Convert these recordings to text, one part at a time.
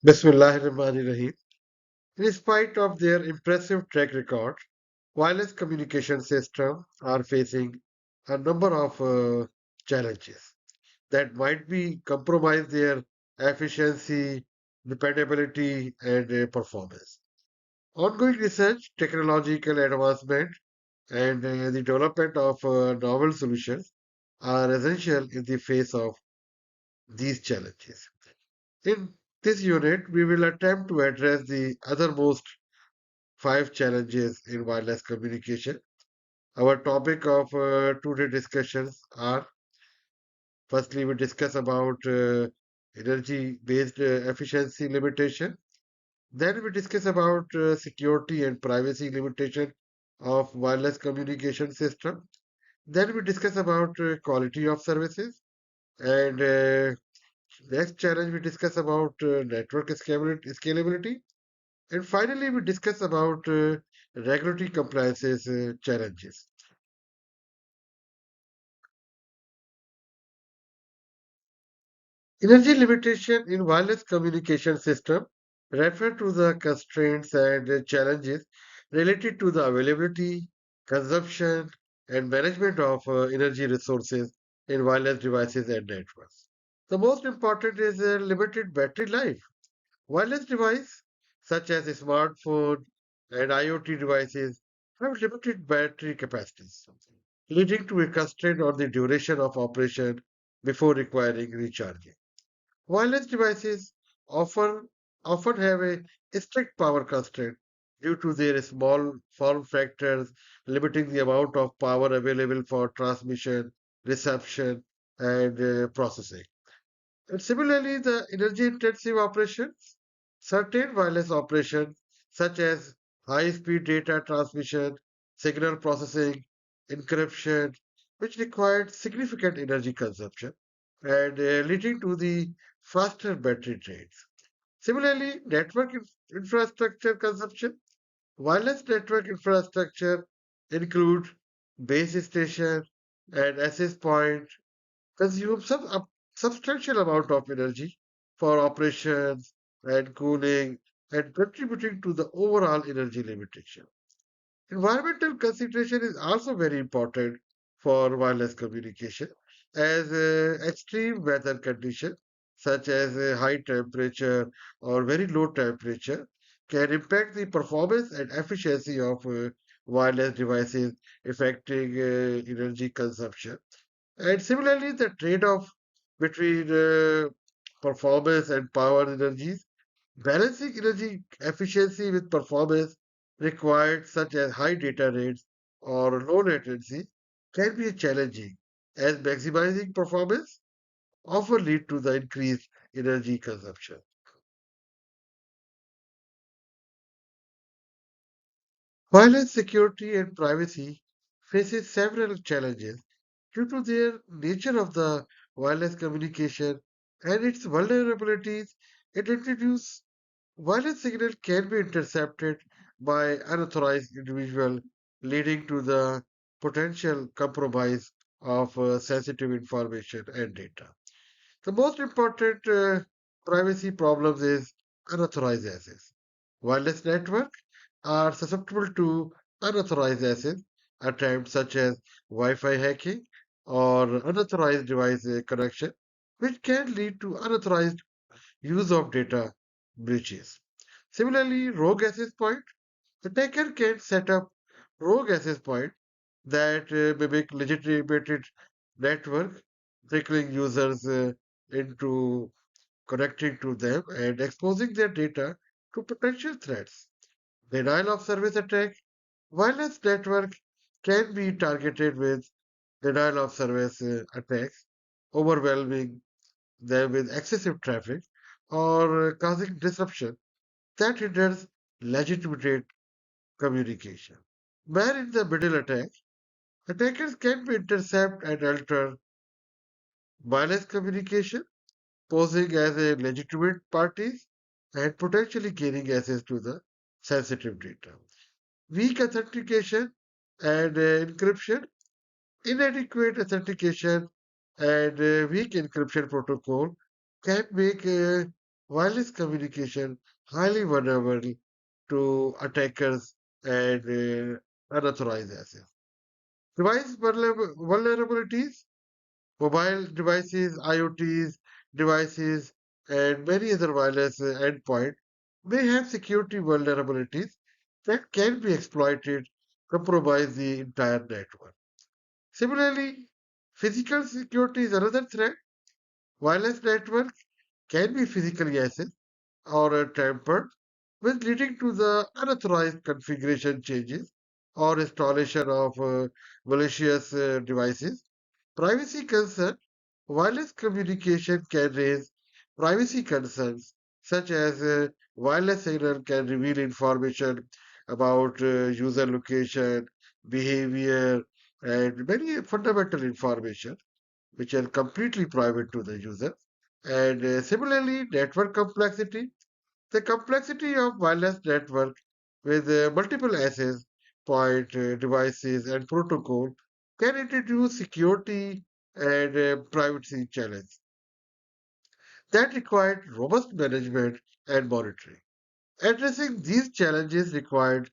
Bismillahirrahmanirrahim. In spite of their impressive track record, wireless communication systems are facing a number of challenges that might be compromise their efficiency, dependability, and performance. Ongoing research, technological advancement, and the development of novel solutions are essential in the face of these challenges. In this unit, we will attempt to address the othermost five challenges in wireless communication. Our topic of today discussions are firstly, we discuss about energy based efficiency limitation. Then we discuss about security and privacy limitation of wireless communication system. Then we discuss about quality of services. And next challenge we discuss about network scalability. And finally, we discuss about regulatory compliances challenges. Energy limitation in wireless communication system refer to the constraints and challenges related to the availability, consumption, and management of energy resources in wireless devices and networks. The most important is limited battery life. Wireless devices such as a smartphone and IoT devices have limited battery capacities, leading to a constraint on the duration of operation before requiring recharging. Wireless devices often often have a strict power constraint due to their small form factors, limiting the amount of power available for transmission, reception, and processing. And similarly, the energy-intensive operations, certain wireless operations such as high-speed data transmission, signal processing, encryption, which required significant energy consumption and leading to the faster battery drains. Similarly, infrastructure consumption, wireless network infrastructure include base station and access point consume substantial amount of energy for operations and cooling and contributing to the overall energy limitation. Environmental consideration is also very important for wireless communication, as extreme weather conditions such as high temperature or very low temperature can impact the performance and efficiency of wireless devices, affecting energy consumption. And similarly, the trade-off between performance and power energies, balancing energy efficiency with performance required, such as high data rates or low latency, can be challenging, as maximizing performance often lead to the increased energy consumption. Wireless security and privacy faces several challenges due to their nature of the wireless communication and its vulnerabilities. It introduces wireless signal can be intercepted by unauthorized individual, leading to the potential compromise of sensitive information and data. The most important privacy problems is unauthorized access. Wireless networks are susceptible to unauthorized access attempts such as Wi-Fi hacking or unauthorized device connection, which can lead to unauthorized use of data breaches. Similarly, rogue access point. Attacker can set up rogue access point that mimic legitimated network, trickling users into connecting to them and exposing their data to potential threats. Denial of service attack. Wireless network can be targeted with denial of service attacks, overwhelming them with excessive traffic or causing disruption that hinders legitimate communication. Man in the middle attack. Attackers can be intercept and alter wireless communication, posing as a legitimate parties and potentially gaining access to the sensitive data. Weak authentication and encryption, inadequate authentication and weak encryption protocol can make wireless communication highly vulnerable to attackers and unauthorized access. Vulnerabilities, mobile devices, IoTs devices, and many other wireless endpoints may have security vulnerabilities that can be exploited, compromise the entire network. Similarly, physical security is another threat. Wireless networks can be physically accessed or tampered with, leading to the unauthorized configuration changes or installation of malicious devices. Privacy concern. Wireless communication can raise privacy concerns, such as wireless signal can reveal information about user location, behavior, and many fundamental information which are completely private to the user. And similarly, network complexity. The complexity of wireless network with multiple access point devices and protocol can introduce security and privacy challenges that required robust management and monitoring. Addressing these challenges required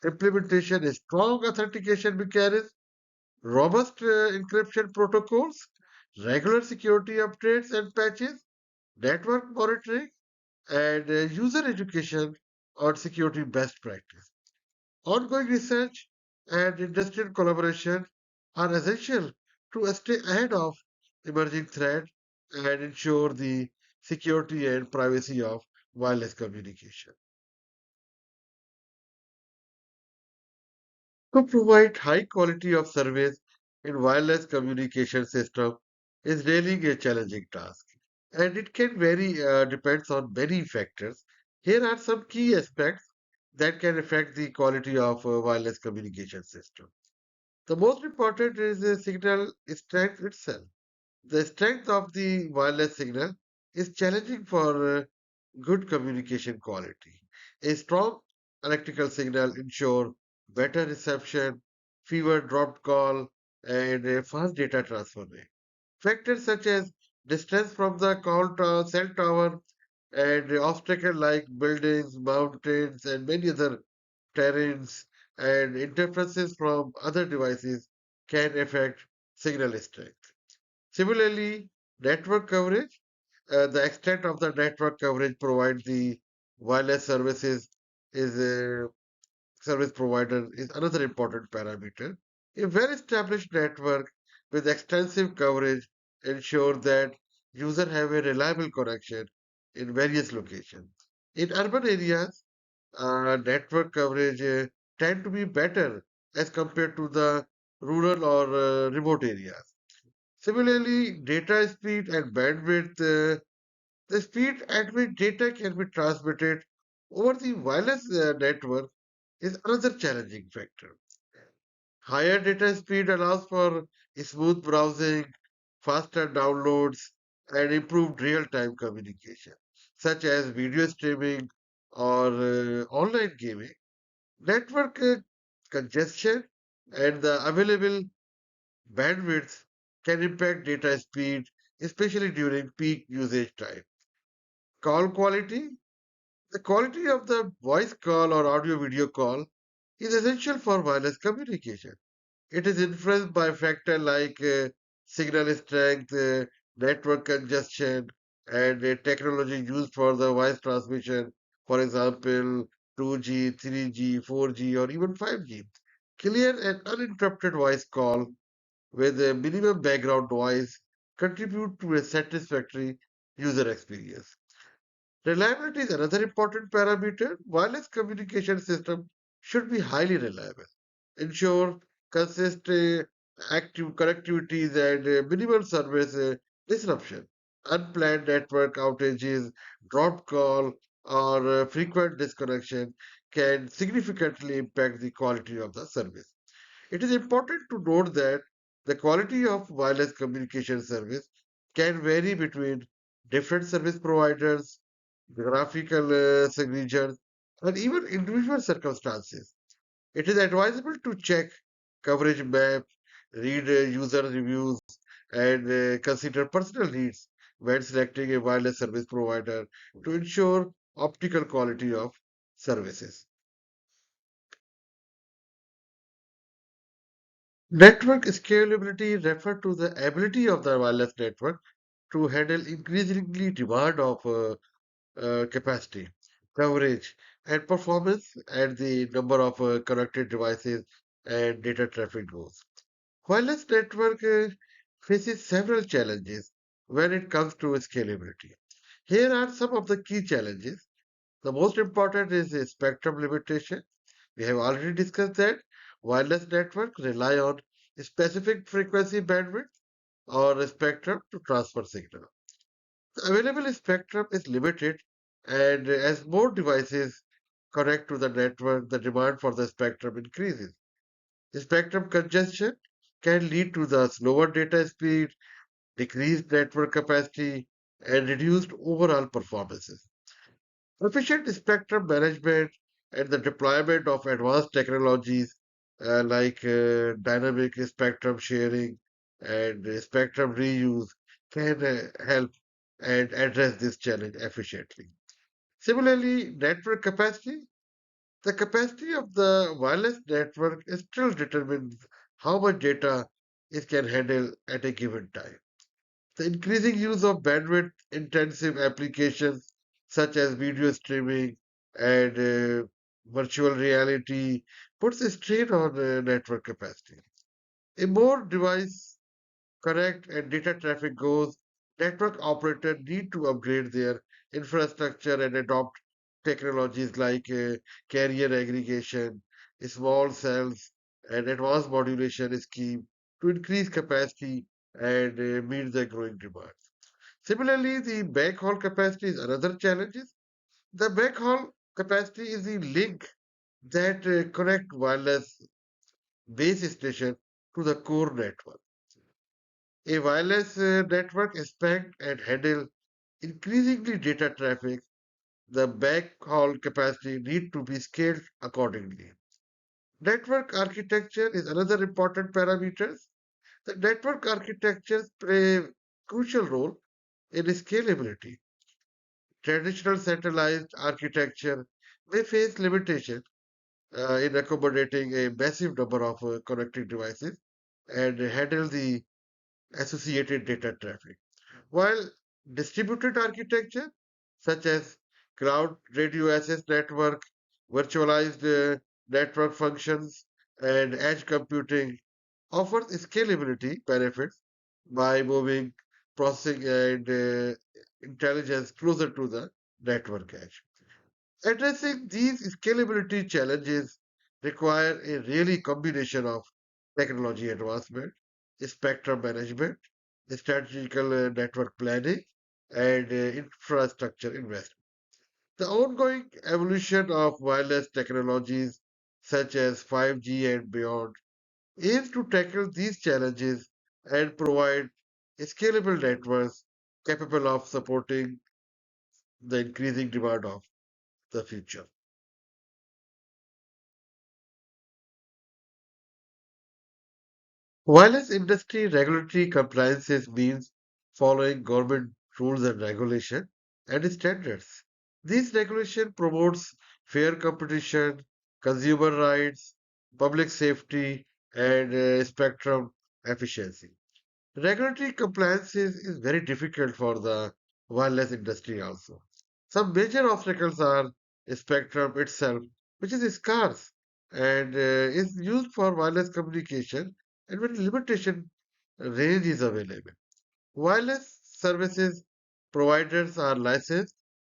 implementation of strong authentication mechanisms, robust encryption protocols, regular security updates and patches, network monitoring, and user education on security best practice. Ongoing research and industrial collaboration are essential to stay ahead of emerging threats and ensure the security and privacy of wireless communication. To provide high quality of service in wireless communication system is really a challenging task, and it can vary depends on many factors. Here are some key aspects that can affect the quality of a wireless communication system. The most important is the signal strength itself. The strength of the wireless signal is challenging for good communication quality. A strong electrical signal ensure better reception, fewer dropped call, and a fast data transfer rate. Factors such as distance from the cell tower and obstacle like buildings, mountains, and many other terrains and interferences from other devices can affect signal strength. Similarly, network coverage, the extent of the network coverage provided the wireless services is a service provider is another important parameter. A well-established network with extensive coverage ensures that users have a reliable connection in various locations. In urban areas, network coverage tend to be better as compared to the rural or remote areas. Similarly, data speed and bandwidth, the speed at which data can be transmitted over the wireless network is another challenging factor. Higher data speed allows for smooth browsing, faster downloads, and improved real-time communication, such as video streaming or online gaming. Network congestion and the available bandwidth can impact data speed, especially during peak usage time. Call quality. The quality of the voice call or audio video call is essential for wireless communication. It is influenced by factors like signal strength, network congestion, and technology used for the voice transmission. For example, 2G, 3G, 4G, or even 5G. Clear and uninterrupted voice call with a minimum background noise contribute to a satisfactory user experience. Reliability is another important parameter. Wireless communication system should be highly reliable, ensure consistent active connectivities and minimal service disruption. Unplanned network outages, dropped call, or frequent disconnection can significantly impact the quality of the service. It is important to note that the quality of wireless communication service can vary between different service providers, geographical regions, and even individual circumstances. It is advisable to check coverage map, read user reviews, and consider personal needs when selecting a wireless service provider to ensure optical quality of services. Network scalability refers to the ability of the wireless network to handle increasingly demand of capacity, coverage, and performance as the number of connected devices and data traffic grows. Wireless network faces several challenges when it comes to scalability. Here are some of the key challenges. The most important is the spectrum limitation. We have already discussed that wireless networks rely on specific frequency bandwidth or a spectrum to transfer signal. The available spectrum is limited, and as more devices connect to the network, the demand for the spectrum increases. Spectrum congestion can lead to the slower data speed, decreased network capacity, and reduced overall performances. Efficient spectrum management and the deployment of advanced technologies like dynamic spectrum sharing and spectrum reuse can help and address this challenge efficiently. Similarly, network capacity. The capacity of the wireless network still determines how much data it can handle at a given time. The increasing use of bandwidth intensive applications such as video streaming and virtual reality puts a strain on network capacity. A more device connect and data traffic goes, network operators need to upgrade their infrastructure and adopt technologies like carrier aggregation, small cells, and advanced modulation scheme to increase capacity and meet the growing demand. Similarly, the backhaul capacity is another challenge. The backhaul capacity is the link that connect wireless base station to the core network. A wireless network expect and handle increasingly data traffic. The backhaul capacity need to be scaled accordingly. Network architecture is another important parameter. The network architectures play a crucial role in scalability. Traditional centralized architecture may face limitation in accommodating a massive number of connected devices and handle the associated data traffic. While distributed architecture, such as cloud radio access network, virtualized network functions, and edge computing, offers scalability benefits by moving processing and intelligence closer to the network edge. Addressing these scalability challenges require a really combination of technology advancement, spectrum management, strategical network planning, and infrastructure investment. The ongoing evolution of wireless technologies such as 5G and beyond aims to tackle these challenges and provide scalable networks capable of supporting the increasing demand of the future. Wireless industry regulatory compliances means following government rules and regulation and standards. These regulation promotes fair competition, consumer rights, public safety, and spectrum efficiency. Regulatory compliance is very difficult for the wireless industry also. Some major obstacles are spectrum itself, which is scarce and is used for wireless communication and when limitation range is available. Wireless services providers are licensed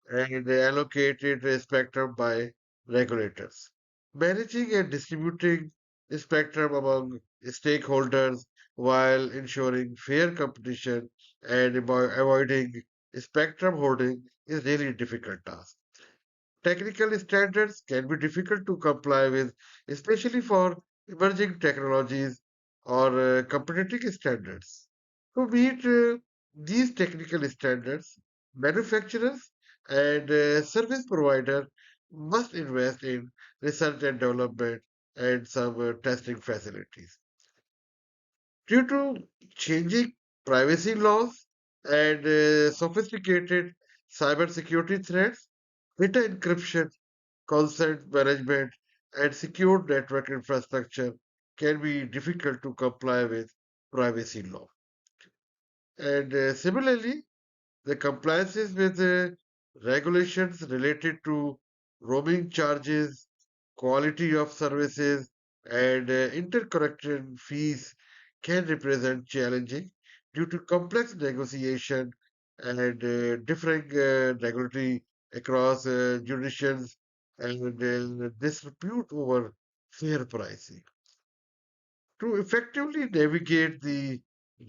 and allocated spectrum by regulators. Managing and distributing spectrum among stakeholders while ensuring fair competition and avoiding spectrum hoarding is really a difficult task. Technical standards can be difficult to comply with, especially for emerging technologies or competitive standards. To meet these technical standards, manufacturers and service providers must invest in research and development and some testing facilities. Due to changing privacy laws and sophisticated cybersecurity threats, data encryption, consent management, and secure network infrastructure can be difficult to comply with privacy law. And similarly, the compliances with regulations related to roaming charges, quality of services, and interconnection fees can represent challenging due to complex negotiation and differing regulatory across jurisdictions and dispute over fair pricing. To effectively navigate the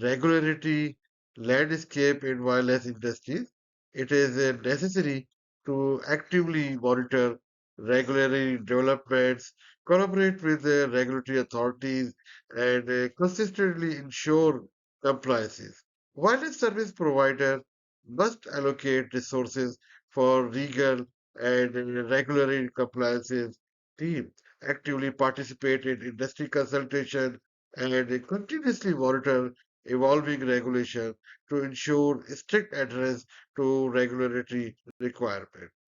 regulatory landscape in wireless industries, it is necessary to actively monitor regulatory developments, collaborate with the regulatory authorities, and consistently ensure compliances. Wireless service provider must allocate resources for legal and regulatory compliances teams, actively participate in industry consultation, and they continuously monitor evolving regulation to ensure strict adherence to regulatory requirements.